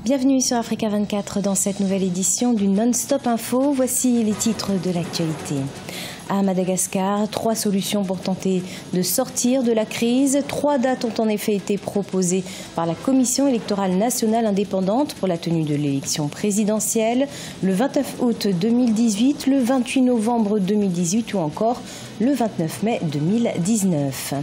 Bienvenue sur Africa 24 dans cette nouvelle édition du Non-Stop Info. Voici les titres de l'actualité. À Madagascar, 3 solutions pour tenter de sortir de la crise. 3 dates ont en effet été proposées par la Commission électorale nationale indépendante pour la tenue de l'élection présidentielle. Le 29 août 2018, le 28 novembre 2018 ou encore le 29 mai 2019.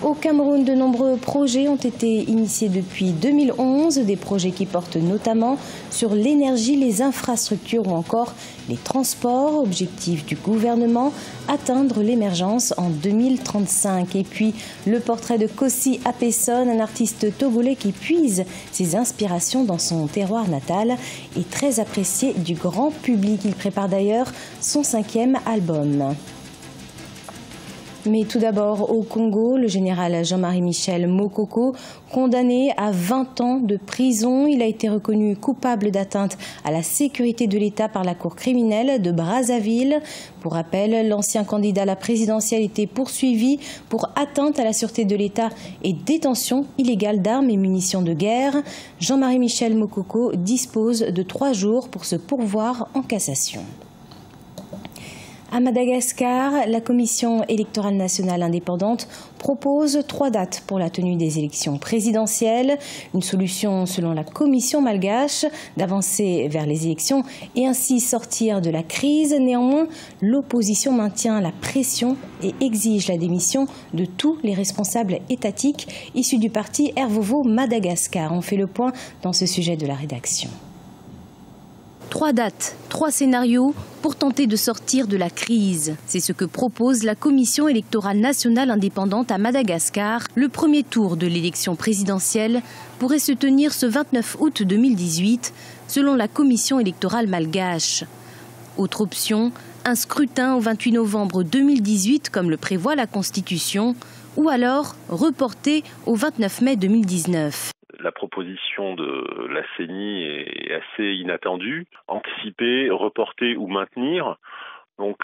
Au Cameroun, de nombreux projets ont été initiés depuis 2011, des projets qui portent notamment sur l'énergie, les infrastructures ou encore les transports. Objectif du gouvernement, atteindre l'émergence en 2035. Et puis le portrait de Kossi Apesson, un artiste togolais qui puise ses inspirations dans son terroir natal et très apprécié du grand public. Il prépare d'ailleurs son 5e album. Mais tout d'abord, au Congo, le général Jean-Marie Michel Mokoko, condamné à 20 ans de prison. Il a été reconnu coupable d'atteinte à la sécurité de l'État par la Cour criminelle de Brazzaville. Pour rappel, l'ancien candidat à la présidentielle était poursuivi pour atteinte à la sûreté de l'État et détention illégale d'armes et munitions de guerre. Jean-Marie Michel Mokoko dispose de 3 jours pour se pourvoir en cassation. À Madagascar, la Commission électorale nationale indépendante propose 3 dates pour la tenue des élections présidentielles. Une solution, selon la Commission malgache, d'avancer vers les élections et ainsi sortir de la crise. Néanmoins, l'opposition maintient la pression et exige la démission de tous les responsables étatiques issus du parti Hervovo Madagascar. On fait le point dans ce sujet de la rédaction. 3 dates, 3 scénarios pour tenter de sortir de la crise. C'est ce que propose la Commission électorale nationale indépendante à Madagascar. Le premier tour de l'élection présidentielle pourrait se tenir ce 29 août 2018, selon la Commission électorale malgache. Autre option, un scrutin au 28 novembre 2018, comme le prévoit la Constitution, ou alors reporté au 29 mai 2019. La proposition de la CENI est assez inattendue. Anticiper, reporter ou maintenir. Donc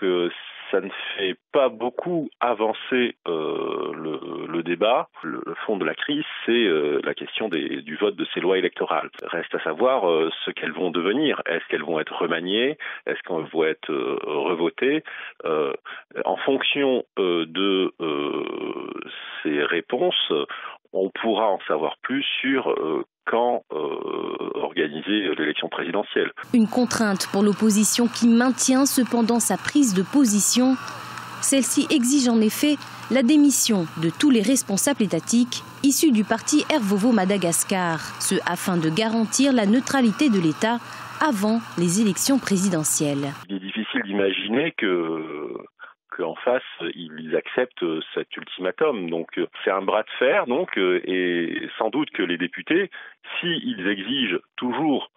ça ne fait pas beaucoup avancer le débat. Le fond de la crise, c'est la question du vote de ces lois électorales. Reste à savoir ce qu'elles vont devenir. Est-ce qu'elles vont être remaniées? Est-ce qu'elles vont être revotées? En fonction de ces réponses, on pourra en savoir plus sur quand organiser l'élection présidentielle. Une contrainte pour l'opposition qui maintient cependant sa prise de position. Celle-ci exige en effet la démission de tous les responsables étatiques issus du parti Hervovo Madagascar, ce afin de garantir la neutralité de l'État avant les élections présidentielles. Il est difficile d'imaginer qu'en face, ils acceptent cet ultimatum. Donc c'est un bras de fer, et sans doute que les députés, s'ils exigent toujours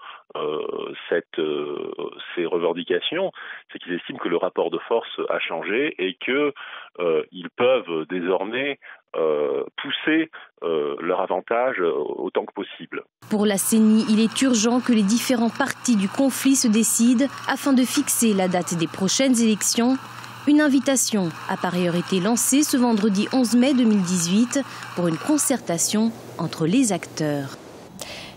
ces revendications, c'est qu'ils estiment que le rapport de force a changé et qu'ils peuvent désormais pousser leur avantage autant que possible. Pour la CENI, il est urgent que les différents partis du conflit se décident afin de fixer la date des prochaines élections. Une invitation a par ailleurs été lancée ce vendredi 11 mai 2018 pour une concertation entre les acteurs.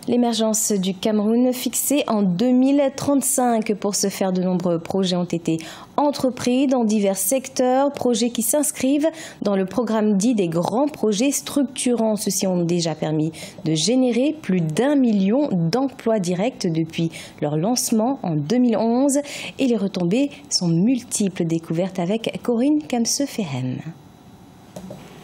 L'émergence du Cameroun fixée en 2035. Pour ce faire, de nombreux projets ont été entrepris dans divers secteurs, projets qui s'inscrivent dans le programme dit des grands projets structurants. Ceux-ci ont déjà permis de générer plus d'1 million d'emplois directs depuis leur lancement en 2011 et les retombées sont multiples. Découvertes avec Corinne Kamse-Fehem.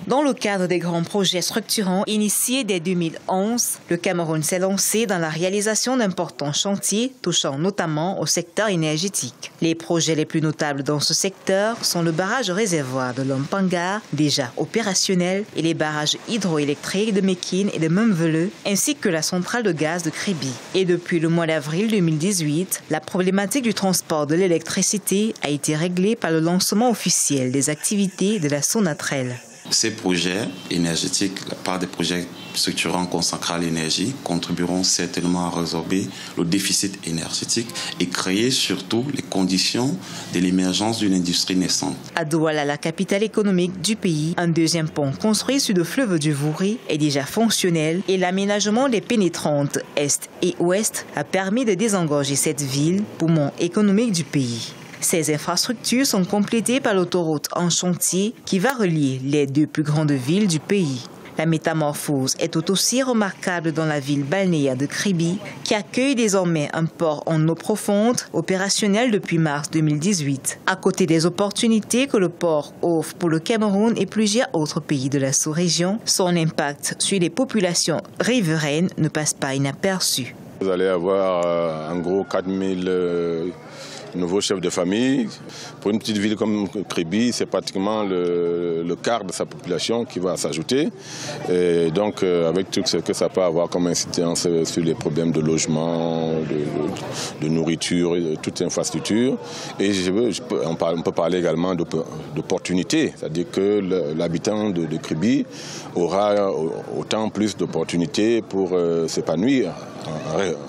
Dans le cadre des grands projets structurants initiés dès 2011, le Cameroun s'est lancé dans la réalisation d'importants chantiers touchant notamment au secteur énergétique. Les projets les plus notables dans ce secteur sont le barrage réservoir de Lompanga, déjà opérationnel, et les barrages hydroélectriques de Mekine et de Memveleu, ainsi que la centrale de gaz de Kribi. Et depuis le mois d'avril 2018, la problématique du transport de l'électricité a été réglée par le lancement officiel des activités de la Sonatrel. Ces projets énergétiques, par des projets structurants consacrés à l'énergie, contribueront certainement à résorber le déficit énergétique et créer surtout les conditions de l'émergence d'une industrie naissante. À Douala, la capitale économique du pays, un deuxième pont construit sur le fleuve du Vouri est déjà fonctionnel et l'aménagement des pénétrantes est et ouest a permis de désengorger cette ville, poumon économique du pays. Ces infrastructures sont complétées par l'autoroute en chantier qui va relier les deux plus grandes villes du pays. La métamorphose est tout aussi remarquable dans la ville balnéaire de Kribi, qui accueille désormais un port en eau profonde, opérationnel depuis mars 2018. À côté des opportunités que le port offre pour le Cameroun et plusieurs autres pays de la sous-région, son impact sur les populations riveraines ne passe pas inaperçu. Vous allez avoir en gros 4000 nouveaux chefs de famille. Pour une petite ville comme Kribi, c'est pratiquement le quart de sa population qui va s'ajouter. Et donc, avec tout ce que ça peut avoir comme incidence sur les problèmes de logement, de nourriture, de toute infrastructure. Et on peut parler également d'opportunités. C'est-à-dire que l'habitant de Kribi aura autant plus d'opportunités pour s'épanouir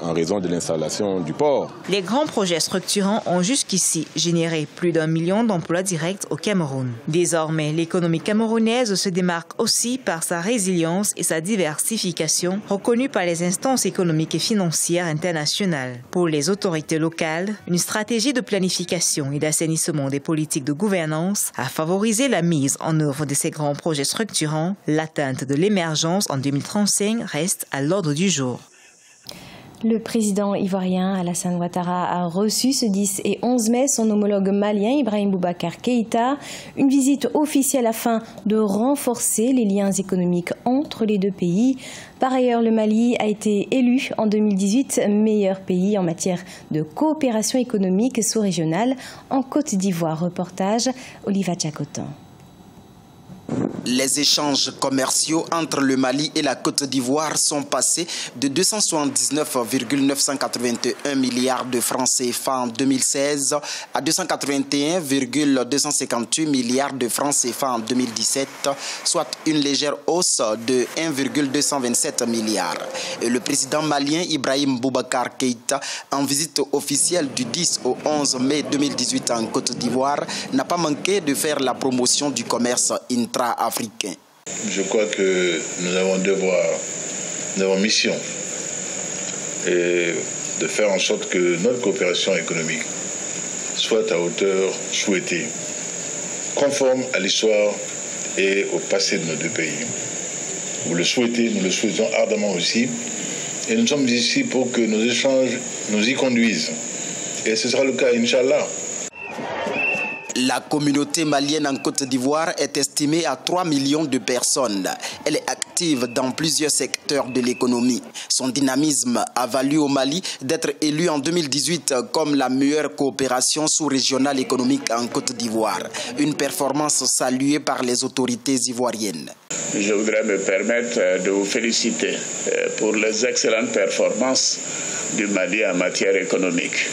en raison de l'installation du port. Les grands projets structurants ont jusqu'ici généré plus d'1 million d'emplois directs au Cameroun. Désormais, l'économie camerounaise se démarque aussi par sa résilience et sa diversification, reconnue par les instances économiques et financières internationales. Pour les autorités locales, une stratégie de planification et d'assainissement des politiques de gouvernance a favorisé la mise en œuvre de ces grands projets structurants. L'atteinte de l'émergence en 2035 reste à l'ordre du jour. Le président ivoirien Alassane Ouattara a reçu ce 10 et 11 mai son homologue malien Ibrahim Boubacar Keïta. Une visite officielle afin de renforcer les liens économiques entre les deux pays. Par ailleurs, le Mali a été élu en 2018 meilleur pays en matière de coopération économique sous-régionale en Côte d'Ivoire. Reportage Oliva Tchakotan. Les échanges commerciaux entre le Mali et la Côte d'Ivoire sont passés de 279,981 milliards de francs CFA en 2016 à 281,258 milliards de francs CFA en 2017, soit une légère hausse de 1,227 milliards. Et le président malien Ibrahim Boubacar Keïta, en visite officielle du 10 au 11 mai 2018 en Côte d'Ivoire, n'a pas manqué de faire la promotion du commerce intra-africain. Je crois que nous avons mission et de faire en sorte que notre coopération économique soit à hauteur souhaitée, conforme à l'histoire et au passé de nos deux pays. Vous le souhaitez, nous le souhaitons ardemment aussi, et nous sommes ici pour que nos échanges nous y conduisent. Et ce sera le cas, Inch'Allah. La communauté malienne en Côte d'Ivoire est estimée à 3 millions de personnes. Elle est active dans plusieurs secteurs de l'économie. Son dynamisme a valu au Mali d'être élu en 2018 comme la meilleure coopération sous-régionale économique en Côte d'Ivoire. Une performance saluée par les autorités ivoiriennes. Je voudrais me permettre de vous féliciter pour les excellentes performances du Mali en matière économique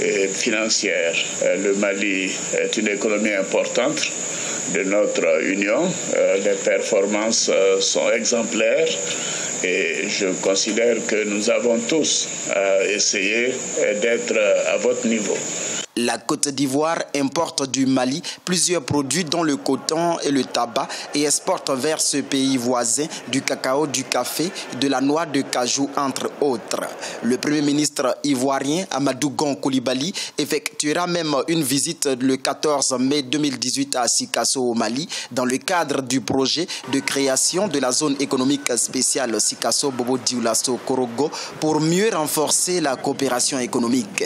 et financière. Le Mali est une économie importante de notre Union. Les performances sont exemplaires et je considère que nous avons tous essayé d'être à votre niveau. La Côte d'Ivoire importe du Mali plusieurs produits dont le coton et le tabac et exporte vers ce pays voisin du cacao, du café, de la noix de cajou entre autres. Le Premier ministre ivoirien Amadou Gon Coulibaly effectuera même une visite le 14 mai 2018 à Sikasso au Mali dans le cadre du projet de création de la zone économique spéciale Sikasso Bobo Dioulasso Korogo pour mieux renforcer la coopération économique.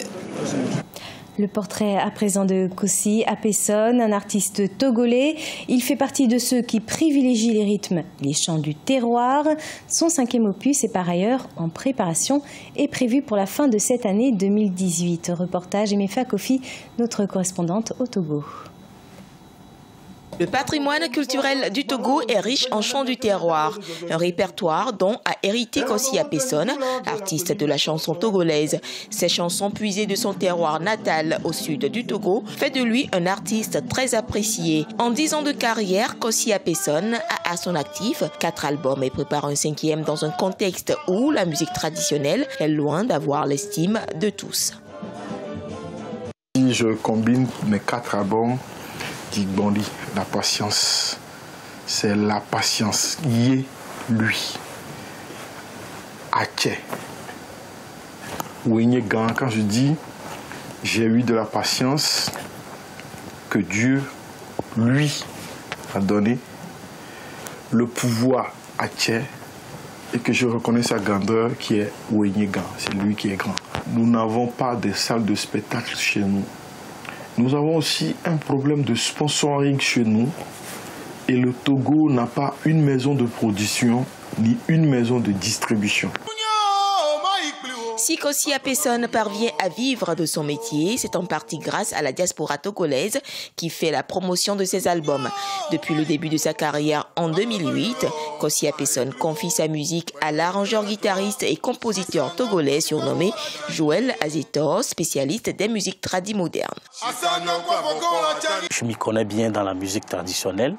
Le portrait à présent de Kossi Apesson, un artiste togolais. Il fait partie de ceux qui privilégient les rythmes, les chants du terroir. Son 5e opus est par ailleurs en préparation et prévu pour la fin de cette année 2018. Reportage Emefa Kofi, notre correspondante au Togo. Le patrimoine culturel du Togo est riche en chants du terroir, un répertoire dont a hérité Kossi Apesson, artiste de la chanson togolaise. Ces chansons puisées de son terroir natal au sud du Togo fait de lui un artiste très apprécié. En 10 ans de carrière, Kossi Apesson a à son actif 4 albums et prépare un 5e dans un contexte où la musique traditionnelle est loin d'avoir l'estime de tous. Si je combine mes 4 albums, Digbondi, la patience, c'est la patience. Yé, lui, Aké, Wenyegan. Quand je dis j'ai eu de la patience que Dieu, lui, a donné, le pouvoir Aké, et que je reconnais sa grandeur qui est Wenyegan, c'est lui qui est grand. Nous n'avons pas de salle de spectacle chez nous. Nous avons aussi un problème de sponsoring chez nous et le Togo n'a pas une maison de production ni une maison de distribution. Si Kossi Apesson parvient à vivre de son métier, c'est en partie grâce à la diaspora togolaise qui fait la promotion de ses albums. Depuis le début de sa carrière en 2008, Kossi Apesson confie sa musique à l'arrangeur, guitariste et compositeur togolais surnommé Joël Azetor, spécialiste des musiques tradis modernes. Je m'y connais bien dans la musique traditionnelle.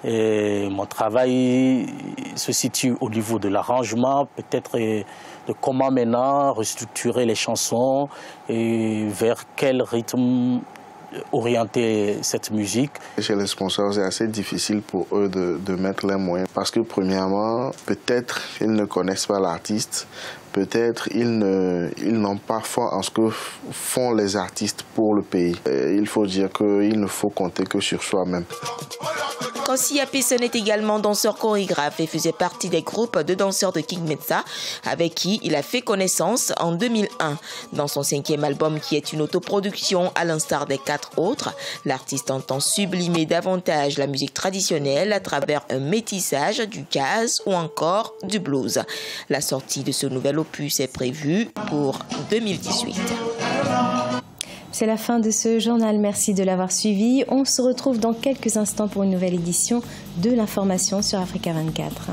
Et mon travail se situe au niveau de l'arrangement, peut-être de comment maintenant restructurer les chansons et vers quel rythme orienter cette musique. Chez les sponsors, c'est assez difficile pour eux de mettre les moyens parce que premièrement, peut-être ils ne connaissent pas l'artiste, peut-être ils n'ont pas foi en ce que font les artistes pour le pays. Et il faut dire qu'il ne faut compter que sur soi-même. Kossi Apesson est également danseur chorégraphe et faisait partie des groupes de danseurs de King Metsa avec qui il a fait connaissance en 2001. Dans son 5e album qui est une autoproduction à l'instar des 4 autres, l'artiste entend sublimer davantage la musique traditionnelle à travers un métissage du jazz ou encore du blues. La sortie de ce nouvel opus est prévue pour 2018. C'est la fin de ce journal. Merci de l'avoir suivi. On se retrouve dans quelques instants pour une nouvelle édition de l'information sur Africa 24.